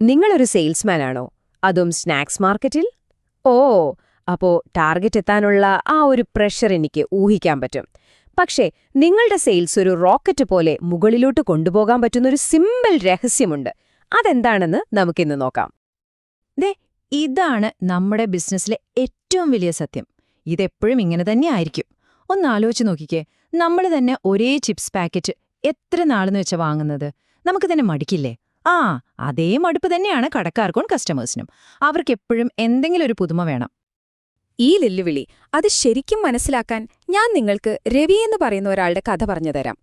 നിങ്ങളൊരു സെയിൽസ്മാൻ ആണോ? അതും സ്നാക്സ് മാർക്കറ്റിൽ? ഓ, അപ്പോ ടാർഗറ്റ് എത്താനുള്ള ആ ഒരു പ്രഷർ എനിക്ക് ഊഹിക്കാൻ പറ്റും. പക്ഷേ നിങ്ങളുടെ സെയിൽസ് ഒരു റോക്കറ്റ് പോലെ മുകളിലോട്ട് കൊണ്ടുപോകാൻ പറ്റുന്നൊരു സിമ്പിൾ രഹസ്യമുണ്ട്. അതെന്താണെന്ന് നമുക്കിന്ന് നോക്കാം. ദേ, ഇതാണ് നമ്മുടെ ബിസിനസ്സിലെ ഏറ്റവും വലിയ സത്യം. ഇതെപ്പോഴും ഇങ്ങനെ തന്നെ ആയിരിക്കും. ഒന്ന് ആലോചിച്ച് നോക്കിക്കേ, നമ്മൾ തന്നെ ഒരേ ചിപ്സ് പാക്കറ്റ് എത്ര നാളെന്ന് വെച്ചാ വാങ്ങുന്നത്? നമുക്ക് തന്നെ മടിക്കില്ലേ? അതേ മടുപ്പ് തന്നെയാണ് കടക്കാർക്കും കസ്റ്റമേഴ്സിനും. അവർക്കെപ്പോഴും എന്തെങ്കിലും ഒരു പുതുമ വേണം. ഈ വെല്ലുവിളി അത് ശരിക്കും മനസ്സിലാക്കാൻ ഞാൻ നിങ്ങൾക്ക് രവി എന്ന് പറയുന്ന ഒരാളുടെ കഥ പറഞ്ഞുതരാം.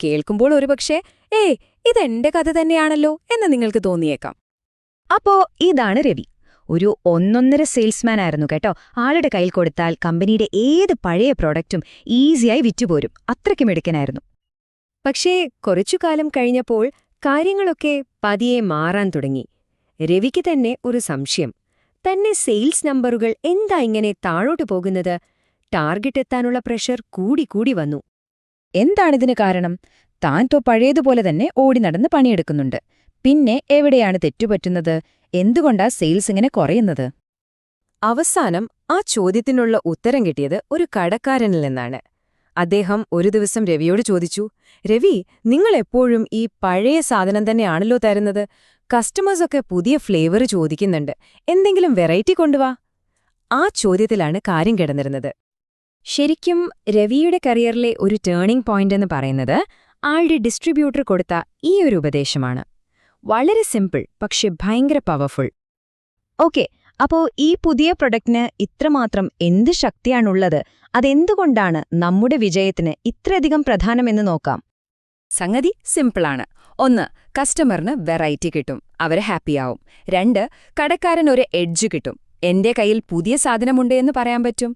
കേൾക്കുമ്പോൾ ഒരുപക്ഷേ ഇതെന്റെ കഥ തന്നെയാണല്ലോ എന്ന് നിങ്ങൾക്ക് തോന്നിയേക്കാം. അപ്പോ ഇതാണ് രവി. ഒരു ഒന്നൊന്നര സെയിൽസ്മാൻ ആയിരുന്നു കേട്ടോ. ആളുടെ കയ്യിൽ കൊടുത്താൽ കമ്പനിയുടെ ഏത് പഴയ പ്രോഡക്റ്റും ഈസിയായി വിറ്റുപോരും. അത്രയ്ക്ക് മിടുക്കനായിരുന്നു. പക്ഷേ കുറച്ചുകാലം കഴിഞ്ഞപ്പോൾ കാര്യങ്ങളൊക്കെ പതിയെ മാറാൻ തുടങ്ങി. രവിക്ക് തന്നെ ഒരു സംശയം. തന്നെ സെയിൽസ് നമ്പറുകൾ എന്താ ഇങ്ങനെ താഴോട്ടു പോകുന്നത്? ടാർഗറ്റ് എത്താനുള്ള പ്രഷർ കൂടി വന്നു. എന്താണിതിന് കാരണം? താൻ പഴയതുപോലെ തന്നെ ഓടി നടന്ന് പണിയെടുക്കുന്നുണ്ട്. പിന്നെ എവിടെയാണ് തെറ്റുപറ്റുന്നത്? എന്തുകൊണ്ടാ സെയിൽസ് ഇങ്ങനെ കുറയുന്നത്? അവസാനം ആ ചോദ്യത്തിനുള്ള ഉത്തരം കിട്ടിയത് ഒരു കടക്കാരനിൽ നിന്നാണ്. അദ്ദേഹം ഒരു ദിവസം രവിയോട് ചോദിച്ചു, രവി, നിങ്ങളെപ്പോഴും ഈ പഴയ സാധനം തന്നെയാണല്ലോ തരുന്നത്. കസ്റ്റമേഴ്സൊക്കെ പുതിയ ഫ്ലേവർ ചോദിക്കുന്നുണ്ട്. എന്തെങ്കിലും വെറൈറ്റി കൊണ്ടുവാ. ആ ചോദ്യത്തിലാണ് കാര്യം കിടന്നിരുന്നത്. ശരിക്കും രവിയുടെ കരിയറിലെ ഒരു ടേണിംഗ് പോയിന്റ് എന്ന് പറയുന്നത് ആളുടെ ഡിസ്ട്രിബ്യൂട്ടർ കൊടുത്ത ഈ ഒരു ഉപദേശമാണ്. വളരെ സിമ്പിൾ, പക്ഷെ ഭയങ്കര പവർഫുൾ. ഓക്കെ, അപ്പോ ഈ പുതിയ പ്രൊഡക്റ്റിന് ഇത്രമാത്രം എന്ത് ശക്തിയാണുള്ളത്? അതെന്തുകൊണ്ടാണ് നമ്മുടെ വിജയത്തിന് ഇത്രയധികം പ്രധാനമെന്ന് നോക്കാം. സംഗതി സിമ്പിളാണ്. 1, കസ്റ്റമറിന് വെറൈറ്റി കിട്ടും, അവര് ഹാപ്പിയാവും. 2, കടക്കാരൻ ഒരു എഡ്ജ് കിട്ടും, എന്റെ കയ്യിൽ പുതിയ സാധനമുണ്ട് എന്ന് പറയാൻ പറ്റും.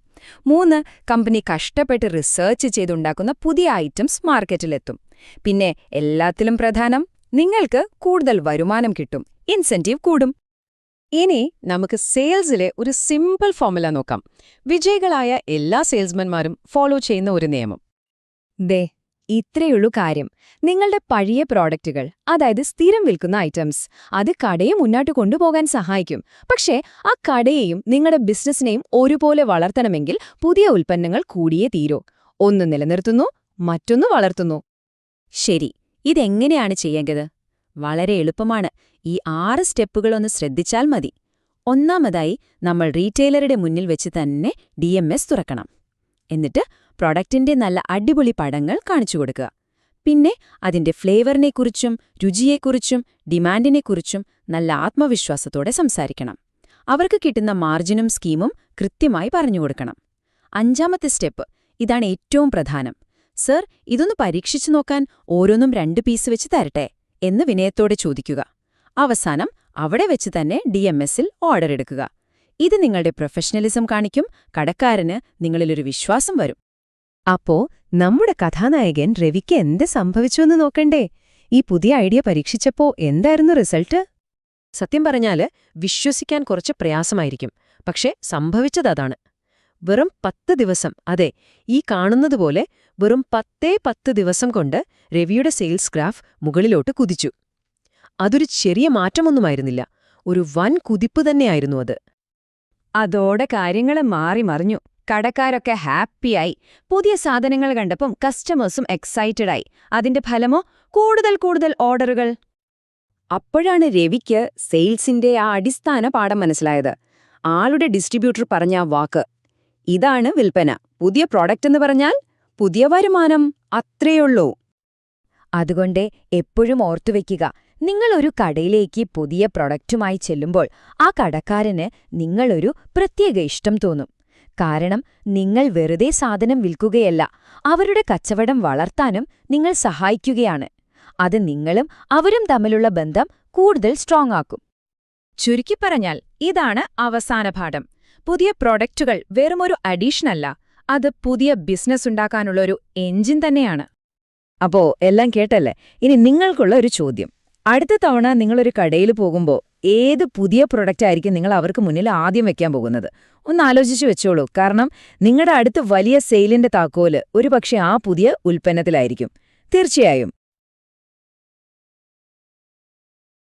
3, കമ്പനി കഷ്ടപ്പെട്ട് റിസർച്ച് ചെയ്തുണ്ടാക്കുന്ന പുതിയ ഐറ്റംസ് മാർക്കറ്റിലെത്തും. പിന്നെ എല്ലാത്തിലും പ്രധാനം, നിങ്ങൾക്ക് കൂടുതൽ വരുമാനം കിട്ടും, ഇൻസെന്റീവ് കൂടും. ഇനി നമുക്ക് സെയിൽസിലെ ഒരു സിമ്പിൾ ഫോർമുല നോക്കാം. വിജയികളായ എല്ലാ സെയിൽസ്മാൻമാരും ഫോളോ ചെയ്യുന്ന ഒരു നിയമം. ഇത്രയുള്ളൂ കാര്യം. നിങ്ങളുടെ പഴയ പ്രോഡക്റ്റുകൾ, അതായത് സ്ഥിരം വിൽക്കുന്ന ഐറ്റംസ്, അത് കടയെ മുന്നോട്ട് കൊണ്ടുപോകാൻ സഹായിക്കും. പക്ഷേ ആ കടയെയും നിങ്ങളുടെ ബിസിനസ്സിനെയും ഒരുപോലെ വളർത്തണമെങ്കിൽ പുതിയ ഉൽപ്പന്നങ്ങൾ കൂടിയേ തീരൂ. ഒന്ന് നിലനിർത്തുന്നു, മറ്റൊന്ന് വളർത്തുന്നു. ശരി, ഇതെങ്ങനെയാണ് ചെയ്യേണ്ടത്? വളരെ എളുപ്പമാണ്. ഈ 6 സ്റ്റെപ്പുകളൊന്ന് ശ്രദ്ധിച്ചാൽ മതി. ഒന്നാമതായി, നമ്മൾ റീറ്റെയിലറുടെ മുന്നിൽ വെച്ച് തന്നെ DMS തുറക്കണം. എന്നിട്ട് പ്രൊഡക്റ്റിന്റെ നല്ല അടിപൊളി പടങ്ങൾ കാണിച്ചുകൊടുക്കുക. പിന്നെ അതിന്റെ ഫ്ലേവറിനെക്കുറിച്ചും രുചിയെക്കുറിച്ചും ഡിമാൻഡിനെക്കുറിച്ചും നല്ല ആത്മവിശ്വാസത്തോടെ സംസാരിക്കണം. അവർക്ക് കിട്ടുന്ന മാർജിനും സ്കീമും കൃത്യമായി പറഞ്ഞുകൊടുക്കണം. 5ാമത്തെ സ്റ്റെപ്പ്, ഇതാണ് ഏറ്റവും പ്രധാനം. സർ, ഇതൊന്ന് പരീക്ഷിച്ചു നോക്കാൻ ഓരോന്നും 2 പീസ് വെച്ച് തരട്ടെ എന്ന് വിനയത്തോടെ ചോദിക്കുക. അവസാനം അവിടെ വെച്ച് തന്നെ DMSൽ ഓർഡർ എടുക്കുക. ഇത് നിങ്ങളുടെ പ്രൊഫഷണലിസം കാണിക്കും, കടക്കാരന് നിങ്ങളിലൊരു വിശ്വാസം വരും. അപ്പോ നമ്മുടെ കഥാനായകൻ രവിക്ക് എന്ത് സംഭവിച്ചുവെന്ന് നോക്കണ്ടേ? ഈ പുതിയ ഐഡിയ പരീക്ഷിച്ചപ്പോ എന്തായിരുന്നു റിസൾട്ട്? സത്യം പറഞ്ഞാല് വിശ്വസിക്കാൻ കുറച്ച് പ്രയാസമായിരിക്കും. പക്ഷേ സംഭവിച്ചതാണ്. വെറും 10 ദിവസം, അതെ, ഈ കാണുന്നതുപോലെ വെറും 10 ദിവസം കൊണ്ട് രവിയുടെ സെയിൽസ് ഗ്രാഫ് മുകളിലോട്ട് കുതിച്ചു. അതൊരു ചെറിയ മാറ്റമൊന്നുമായിരുന്നില്ല, ഒരു വൻ കുതിപ്പ് തന്നെയായിരുന്നു അത്. അതോടെ കാര്യങ്ങൾ മാറി മറിഞ്ഞു. കടക്കാരൊക്കെ ഹാപ്പിയായി. പുതിയ സാധനങ്ങൾ കണ്ടപ്പം കസ്റ്റമേഴ്സും എക്സൈറ്റഡായി. അതിന്റെ ഫലമോ കൂടുതൽ ഓർഡറുകൾ. അപ്പോഴാണ് രവിക്ക് സെയിൽസിന്റെ ആ അടിസ്ഥാന പാഠം മനസ്സിലായത്. ആളുടെ ഡിസ്ട്രിബ്യൂട്ടർ പറഞ്ഞ വാക്ക് ഇതാണ് വിൽപ്പന. പുതിയ പ്രോഡക്റ്റ് എന്ന് പറഞ്ഞാൽ പുതിയ വരുമാനം, അത്രയുള്ളൂ. അതുകൊണ്ട് എപ്പോഴും ഓർത്തുവെക്കുക, നിങ്ങളൊരു കടയിലേക്ക് പുതിയ പ്രൊഡക്റ്റുമായി ചെല്ലുമ്പോൾ ആ കടക്കാരന് നിങ്ങളൊരു പ്രത്യേക ഇഷ്ടം തോന്നും. കാരണം നിങ്ങൾ വെറുതെ സാധനം വിൽക്കുകയല്ല, അവരുടെ കച്ചവടം വളർത്താനും നിങ്ങൾ സഹായിക്കുകയാണ്. അത് നിങ്ങളും അവരും തമ്മിലുള്ള ബന്ധം കൂടുതൽ സ്ട്രോങ് ആക്കും. ചുരുക്കിപ്പറഞ്ഞാൽ ഇതാണ് അവസാന പാഠം. പുതിയ പ്രൊഡക്റ്റുകൾ വെറുമൊരു അഡീഷനല്ല, അത് പുതിയ ബിസിനസ് ഉണ്ടാക്കാനുള്ള ഒരു എഞ്ചിൻ തന്നെയാണ്. അപ്പോ എല്ലാം കേട്ടല്ലേ? ഇനി നിങ്ങൾക്കുള്ള ഒരു ചോദ്യം. അടുത്ത തവണ നിങ്ങളൊരു കടയിൽ പോകുമ്പോൾ ഏത് പുതിയ പ്രൊഡക്റ്റ് ആയിരിക്കും നിങ്ങൾ അവർക്ക് മുന്നിൽ ആദ്യം വെക്കാൻ പോകുന്നത്? ഒന്ന് ആലോചിച്ചു വെച്ചോളൂ. കാരണം നിങ്ങളുടെ അടുത്ത് വലിയ സെയിലിന്റെ താക്കോല് ഒരുപക്ഷെ ആ പുതിയ ഉൽപ്പന്നത്തിലായിരിക്കും. തീർച്ചയായും